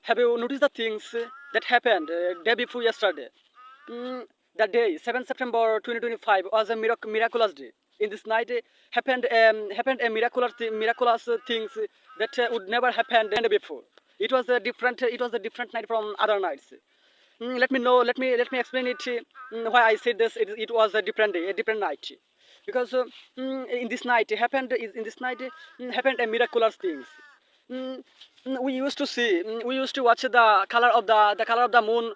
Have you noticed the things that happened day before yesterday? Mm, that day, 7th September 2025, was a miraculous day. In this night, happened a miraculous things that would never happen before. It was a different. It was a different night from other nights. Let me know. Let me explain it. Why I said this. It was a different day, a different night. Because in this night in this night happened a miraculous things. Mm, we used to see, we used to watch the color of the color of the moon,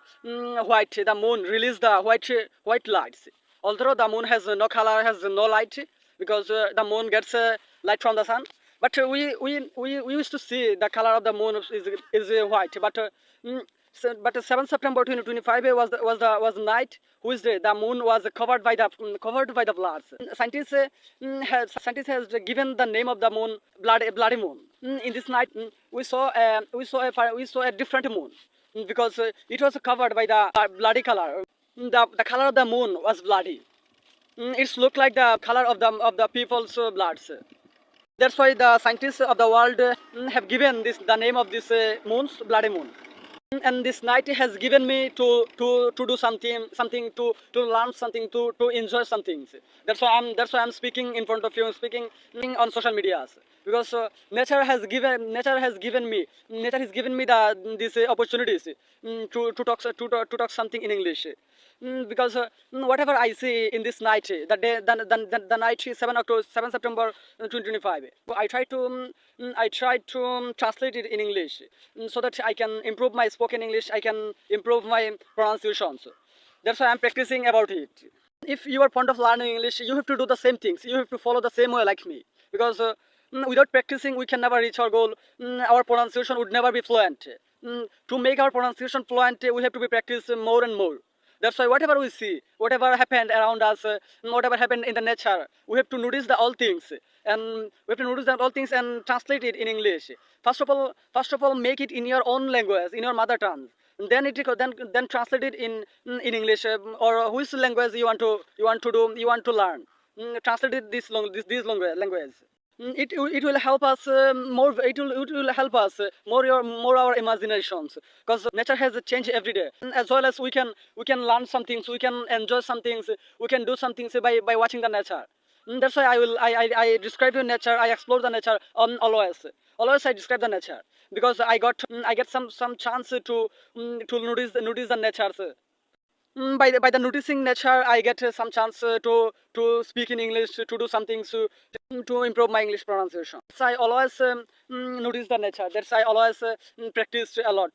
white. The moon release the white lights. Although the moon has no color, has no light, because the moon gets light from the sun. But we used to see the color of the moon is white. But 7th September 2025 was the night which day the moon was covered by the bloods. Scientists has given the name of the moon bloody moon. In this night, we saw a different moon, because it was covered by the bloody color. The color of the moon was bloody. It's looked like the color of the people's bloods. That's why the scientists of the world have given this the name of this moon's bloody moon. And this night has given me to do something to learn something to enjoy some things. That's why I'm speaking in front of you, speaking on social medias, because nature has given me these opportunities to talk something in English. Because whatever I see in this night, the night 7 September 2025, I try to translate it in English, so that I can improve my spoken English, I can improve my pronunciations. That's why I'm practicing about it. If you are fond of learning English, you have to do the same things. You have to follow the same way like me, because without practicing, we can never reach our goal. Our pronunciation would never be fluent. To make our pronunciation fluent, we have to be practiced more and more. That's why whatever we see, whatever happened around us, whatever happened in the nature, we have to notice all things, and we have to notice that all things and translate it in English. First of all, make it in your own language, in your mother tongue. Then then translate it in English, or which language you want to learn. Translate it these language. It will help us more. It will help us more our imaginations, because nature has a change every day. As well as we can learn some things, we can enjoy some things, we can do some things by watching the nature. That's why I describe the nature, I explore the nature always I describe the nature, because I get some chance to notice the nature. By the noticing nature, I get some chance to speak in English, to do some things to improve my English pronunciation. So I always notice the nature. That's I always practice a lot.